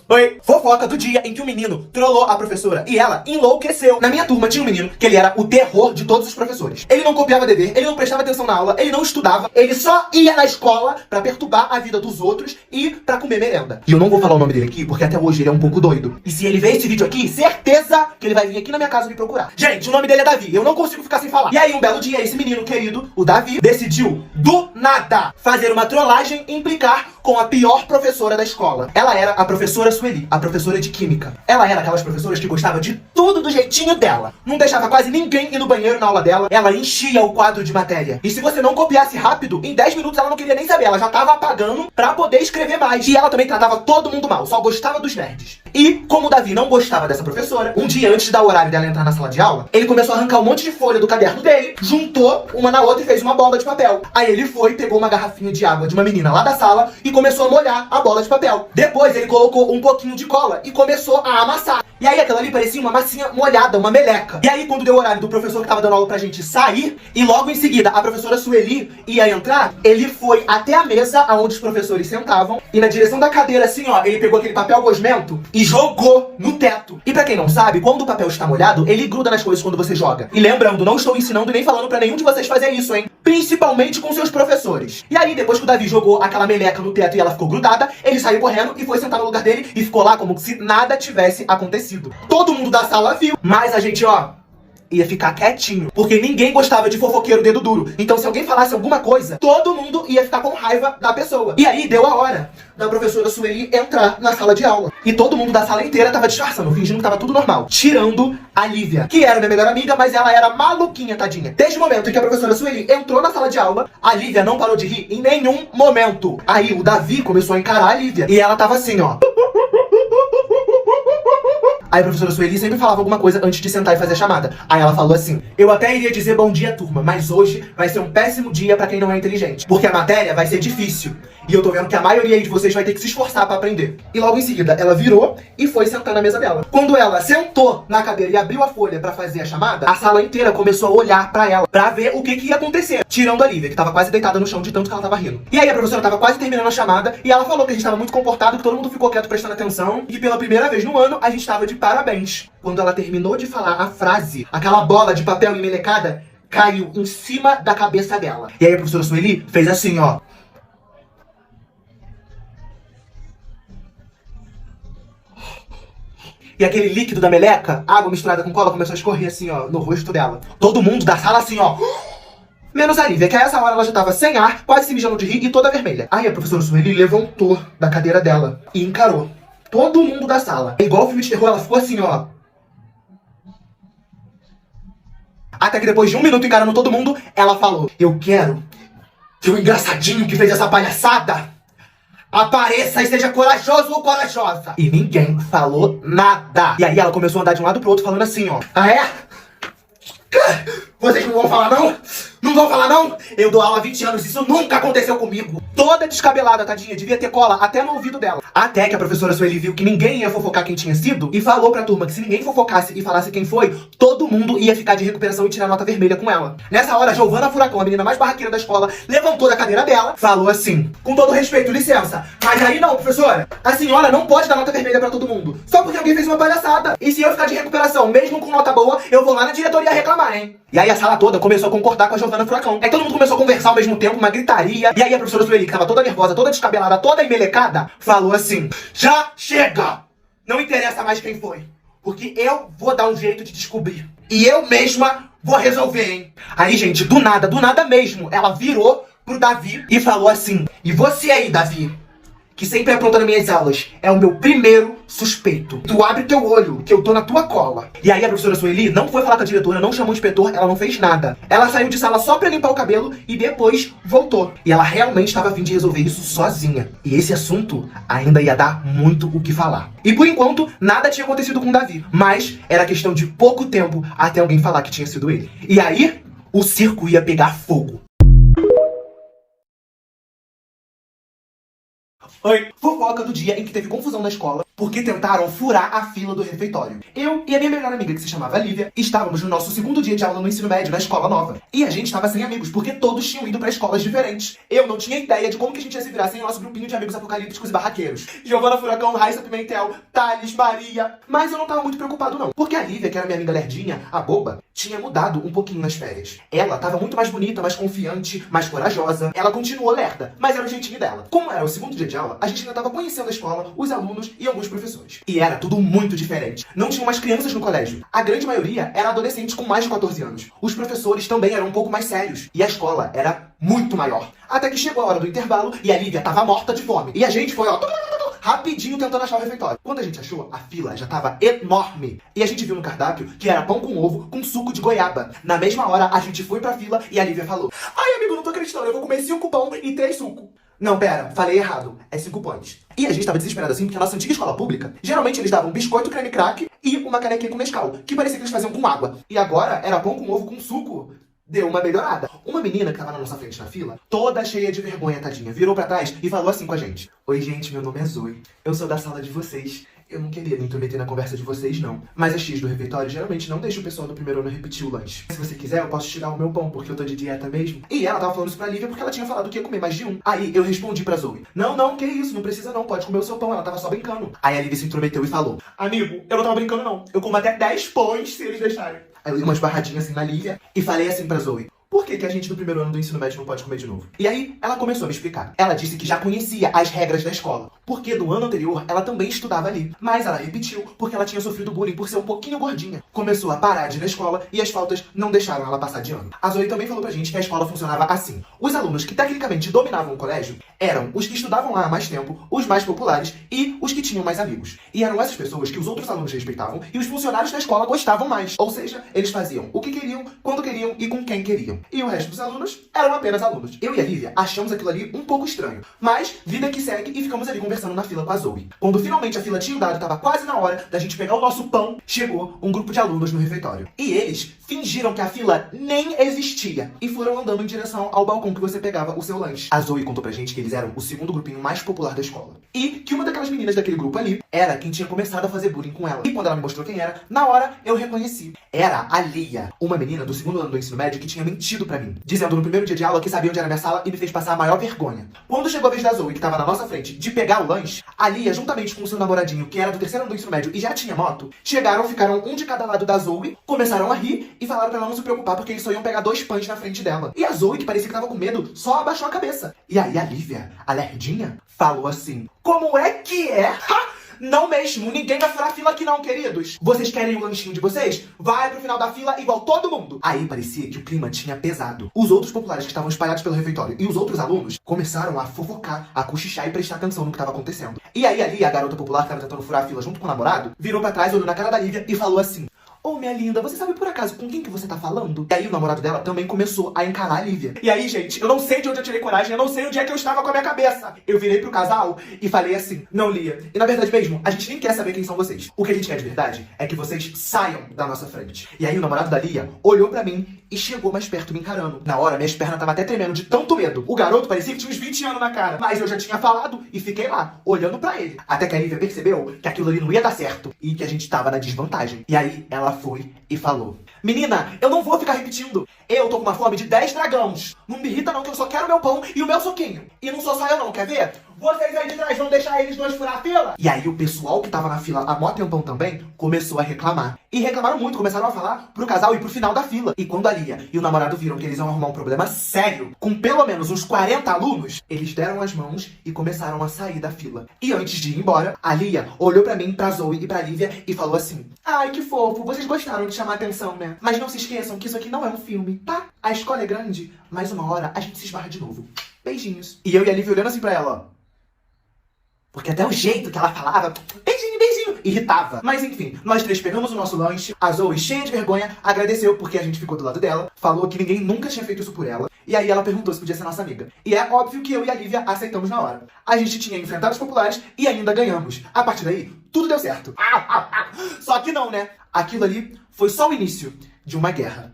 Oi! Fofoca do dia em que um menino trollou a professora e ela enlouqueceu. Na minha turma tinha um menino que ele era o terror de todos os professores. Ele não copiava dever, ele não prestava atenção na aula, ele não estudava, ele só ia na escola pra perturbar a vida dos outros e pra comer merenda. E eu não vou falar o nome dele aqui porque até hoje ele é um pouco doido. E se ele ver esse vídeo aqui, certeza que ele vai vir aqui na minha casa me procurar. Gente, o nome dele é Davi, eu não consigo ficar sem falar. E aí um belo dia esse menino querido, o Davi, decidiu do nada fazer uma trollagem e implicar com a pior professora da escola. Ela era a professora Sueli, a professora de química. Ela era aquelas professoras que gostava de tudo do jeitinho dela. Não deixava quase ninguém ir no banheiro na aula dela. Ela enchia o quadro de matéria. E se você não copiasse rápido, em 10 minutos ela não queria nem saber. Ela já tava apagando pra poder escrever mais. E ela também tratava todo mundo mal, só gostava dos nerds. E, como o Davi não gostava dessa professora, um dia antes da horário dela entrar na sala de aula, ele começou a arrancar um monte de folha do caderno dele, juntou uma na outra e fez uma bola de papel. Aí ele foi, pegou uma garrafinha de água de uma menina lá da sala e começou a molhar a bola de papel. Depois ele colocou um pouquinho de cola e começou a amassar. E aí aquela ali parecia uma massinha molhada, uma meleca. E aí quando deu o horário do professor que tava dando aula pra gente sair, e logo em seguida a professora Sueli ia entrar, ele foi até a mesa onde os professores sentavam e na direção da cadeira assim ó, ele pegou aquele papel gosmento e jogou no teto. E pra quem não sabe, quando o papel está molhado, ele gruda nas coisas quando você joga. E lembrando, não estou ensinando e nem falando pra nenhum de vocês fazer isso, hein? Principalmente com seus professores. E aí depois que o Davi jogou aquela meleca no teto e ela ficou grudada, ele saiu correndo e foi sentar no lugar dele e ficou lá como se nada tivesse acontecido. Todo mundo da sala viu, mas a gente, ó, ia ficar quietinho, porque ninguém gostava de fofoqueiro dedo duro. Então se alguém falasse alguma coisa, todo mundo ia ficar com raiva da pessoa. E aí deu a hora da professora Sueli entrar na sala de aula. E todo mundo da sala inteira tava disfarçando, fingindo que tava tudo normal. Tirando a Lívia, que era minha melhor amiga, mas ela era maluquinha, tadinha. Desde o momento em que a professora Sueli entrou na sala de aula, a Lívia não parou de rir em nenhum momento. Aí o Davi começou a encarar a Lívia. E ela tava assim, ó. Aí a professora Sueli sempre falava alguma coisa antes de sentar e fazer a chamada. Aí ela falou assim: eu até iria dizer bom dia, turma, mas hoje vai ser um péssimo dia pra quem não é inteligente. Porque a matéria vai ser difícil. E eu tô vendo que a maioria aí de vocês vai ter que se esforçar pra aprender. E logo em seguida, ela virou e foi sentar na mesa dela. Quando ela sentou na cadeira e abriu a folha pra fazer a chamada, a sala inteira começou a olhar pra ela, pra ver o que ia acontecer. Tirando a Lívia, que tava quase deitada no chão de tanto que ela tava rindo. E aí a professora tava quase terminando a chamada, e ela falou que a gente tava muito comportado, que todo mundo ficou quieto prestando atenção, e que pela primeira vez no ano, a gente tava de parabéns. Quando ela terminou de falar a frase, aquela bola de papel emmelecada caiu em cima da cabeça dela. E aí a professora Sueli fez assim, ó. E aquele líquido da meleca, água misturada com cola, começou a escorrer assim, ó, no rosto dela. Todo mundo da sala assim, ó. Menos a Lívia, que a essa hora ela já tava sem ar, quase se mijando de rir e toda vermelha. Aí a professora Sueli levantou da cadeira dela e encarou todo mundo da sala. Igual o filme de terror, ela ficou assim, ó. Até que depois de 1 minuto encarando todo mundo, ela falou: eu quero que o engraçadinho que fez essa palhaçada apareça e seja corajoso ou corajosa. E ninguém falou nada. E aí ela começou a andar de um lado pro outro falando assim, ó. Ah, é? Vocês não vão falar não? Não vão falar não? Eu dou aula há 20 anos, isso nunca aconteceu comigo. Toda descabelada, tadinha, devia ter cola até no ouvido dela. Até que a professora Sueli viu que ninguém ia fofocar quem tinha sido e falou pra turma que se ninguém fofocasse e falasse quem foi, todo mundo ia ficar de recuperação e tirar nota vermelha com ela. Nessa hora, Giovana Furacão, a menina mais barraqueira da escola, levantou da cadeira dela, falou assim: com todo respeito, licença, mas aí não, professora, a senhora não pode dar nota vermelha pra todo mundo, só porque alguém fez uma palhaçada. E se eu ficar de recuperação, mesmo com nota boa, eu vou lá na diretoria reclamar, hein? E aí a sala toda começou a concordar com a Giovana Furacão. Aí todo mundo começou a conversar ao mesmo tempo, uma gritaria. E aí a professora Sueli, que tava toda nervosa, toda descabelada, toda emmelecada, falou assim: já chega! Não interessa mais quem foi, porque eu vou dar um jeito de descobrir. E eu mesma vou resolver, hein? Aí, gente, do nada mesmo, ela virou pro Davi e falou assim: e você aí, Davi, que sempre apronta nas minhas aulas, é o meu primeiro suspeito. Tu abre teu olho, que eu tô na tua cola. E aí a professora Sueli não foi falar com a diretora, não chamou o inspetor, ela não fez nada. Ela saiu de sala só pra limpar o cabelo e depois voltou. E ela realmente estava a fim de resolver isso sozinha. E esse assunto ainda ia dar muito o que falar. E por enquanto, nada tinha acontecido com o Davi. Mas era questão de pouco tempo até alguém falar que tinha sido ele. E aí, o circo ia pegar fogo. Oi. Fofoca do dia em que teve confusão na escola porque tentaram furar a fila do refeitório. Eu e a minha melhor amiga, que se chamava Lívia, estávamos no nosso 2º dia de aula no ensino médio, na escola nova. E a gente estava sem amigos, porque todos tinham ido pra escolas diferentes. Eu não tinha ideia de como que a gente ia se virar sem o nosso grupinho de amigos apocalípticos e barraqueiros. Giovana Furacão, Raíssa Pimentel, Thales, Maria. Mas eu não tava muito preocupado não, porque a Lívia, que era minha amiga lerdinha, a boba, tinha mudado um pouquinho nas férias. Ela tava muito mais bonita, mais confiante, mais corajosa. Ela continuou lerda, mas era o jeitinho dela. Como era o 2º dia de aula, a gente ainda tava conhecendo a escola, os alunos e alguns professores. E era tudo muito diferente. Não tinham mais crianças no colégio. A grande maioria era adolescente com mais de 14 anos. Os professores também eram um pouco mais sérios. E a escola era muito maior. Até que chegou a hora do intervalo e a Lívia tava morta de fome. E a gente foi, ó, rapidinho tentando achar o refeitório. Quando a gente achou, a fila já tava enorme. E a gente viu no cardápio que era pão com ovo com suco de goiaba. Na mesma hora, a gente foi pra fila e a Lívia falou: ai, amigo, não tô acreditando, eu vou comer 5 pão e 3 suco. Não, pera, falei errado. É 5 pães. E a gente tava desesperado assim, porque a nossa antiga escola pública, geralmente eles davam biscoito creme crack e uma canequinha com Nescau, que parecia que eles faziam com água. E agora era pão com ovo com suco. Deu uma melhorada. Uma menina que tava na nossa frente na fila, toda cheia de vergonha, tadinha, virou pra trás e falou assim com a gente: oi, gente, meu nome é Zoe. Eu sou da sala de vocês. Eu não queria me intrometer na conversa de vocês, não. Mas a X do refeitório geralmente não deixa o pessoal do primeiro ano repetir o lanche. Se você quiser, eu posso tirar o meu pão, porque eu tô de dieta mesmo. E ela tava falando isso pra Lívia porque ela tinha falado que ia comer mais de um. Aí eu respondi pra Zoe: não, que isso, não precisa não, pode comer o seu pão, ela tava só brincando. Aí a Lívia se intrometeu e falou: amigo, eu não tava brincando não, eu como até 10 pães se eles deixarem. Aí eu dei umas barradinhas assim na Lívia e falei assim pra Zoe: por que a gente do primeiro ano do ensino médio não pode comer de novo? E aí, ela começou a me explicar. Ela disse que já conhecia as regras da escola, porque no ano anterior ela também estudava ali. Mas ela repetiu porque ela tinha sofrido bullying por ser um pouquinho gordinha. Começou a parar de ir na escola e as faltas não deixaram ela passar de ano. A Zoe também falou pra gente que a escola funcionava assim. Os alunos que tecnicamente dominavam o colégio eram os que estudavam lá há mais tempo, os mais populares e os que tinham mais amigos. E eram essas pessoas que os outros alunos respeitavam e os funcionários da escola gostavam mais. Ou seja, eles faziam o que queriam, quando queriam e com quem queriam. E o resto dos alunos eram apenas alunos. Eu e a Lívia achamos aquilo ali um pouco estranho. Mas, vida que segue, e ficamos ali conversando na fila com a Zoe. Quando finalmente a fila tinha andado, tava quase na hora da gente pegar o nosso pão, chegou um grupo de alunos no refeitório. E eles fingiram que a fila nem existia e foram andando em direção ao balcão que você pegava o seu lanche. A Zoe contou pra gente que eles eram o segundo grupinho mais popular da escola. E que uma daquelas meninas daquele grupo ali era quem tinha começado a fazer bullying com ela. E quando ela me mostrou quem era, na hora eu reconheci. Era a Lia, uma menina do segundo ano do ensino médio que tinha mentido pra mim, dizendo no primeiro dia de aula que sabia onde era minha sala e me fez passar a maior vergonha. Quando chegou a vez da Zoe, que tava na nossa frente, de pegar o lanche, a Lia, juntamente com o seu namoradinho, que era do terceiro ano do ensino médio e já tinha moto, chegaram, ficaram um de cada lado da Zoe, começaram a rir e falaram pra ela não se preocupar porque eles só iam pegar 2 pães na frente dela. E a Zoe, que parecia que tava com medo, só abaixou a cabeça. E aí a Lívia, a lerdinha, falou assim: como é que é? Ha! Não mesmo, ninguém vai furar a fila aqui não, queridos. Vocês querem o lanchinho de vocês? Vai pro final da fila igual todo mundo. Aí parecia que o clima tinha pesado. Os outros populares que estavam espalhados pelo refeitório e os outros alunos começaram a fofocar, a cochichar e prestar atenção no que estava acontecendo. E aí ali, a garota popular que estava tentando furar a fila junto com o namorado, virou pra trás, olhou na cara da Lívia e falou assim: ô, minha linda, você sabe por acaso com quem que você tá falando? E aí o namorado dela também começou a encarar a Lívia. E aí, gente, eu não sei de onde eu tirei coragem, eu não sei onde é que eu estava com a minha cabeça. Eu virei pro casal e falei assim: não, Lia, e na verdade mesmo, a gente nem quer saber quem são vocês. O que a gente quer de verdade é que vocês saiam da nossa frente. E aí o namorado da Lia olhou pra mim e chegou mais perto me encarando. Na hora, minhas pernas estavam até tremendo de tanto medo. O garoto parecia que tinha uns 20 anos na cara. Mas eu já tinha falado e fiquei lá, olhando pra ele. Até que a Lívia percebeu que aquilo ali não ia dar certo e que a gente tava na desvantagem. E aí ela foi e falou: menina, eu não vou ficar repetindo. Eu tô com uma fome de 10 dragões. Não me irrita não, que eu só quero meu pão e o meu suquinho. E não sou só eu não, quer ver? Vocês aí de trás vão deixar eles dois furar a fila? E aí o pessoal que tava na fila há mó tempão também começou a reclamar. E reclamaram muito, começaram a falar pro casal ir pro final da fila. E quando a Lia e o namorado viram que eles iam arrumar um problema sério, com pelo menos uns 40 alunos, eles deram as mãos e começaram a sair da fila. E antes de ir embora, a Lia olhou pra mim, pra Zoe e pra Lívia e falou assim: ai, que fofo, vocês gostaram de chamar atenção, né? Mas não se esqueçam que isso aqui não é um filme, tá? A escola é grande, mas uma hora a gente se esbarra de novo. Beijinhos. E eu e a Lívia olhando assim pra ela, ó. Porque até o jeito que ela falava, beijinho, beijinho, irritava. Mas enfim, nós três pegamos o nosso lanche. A Zoe, cheia de vergonha, agradeceu porque a gente ficou do lado dela. Falou que ninguém nunca tinha feito isso por ela. E aí ela perguntou se podia ser nossa amiga. E é óbvio que eu e a Lívia aceitamos na hora. A gente tinha enfrentado os populares e ainda ganhamos. A partir daí, tudo deu certo. Só que não, né? Aquilo ali foi só o início de uma guerra.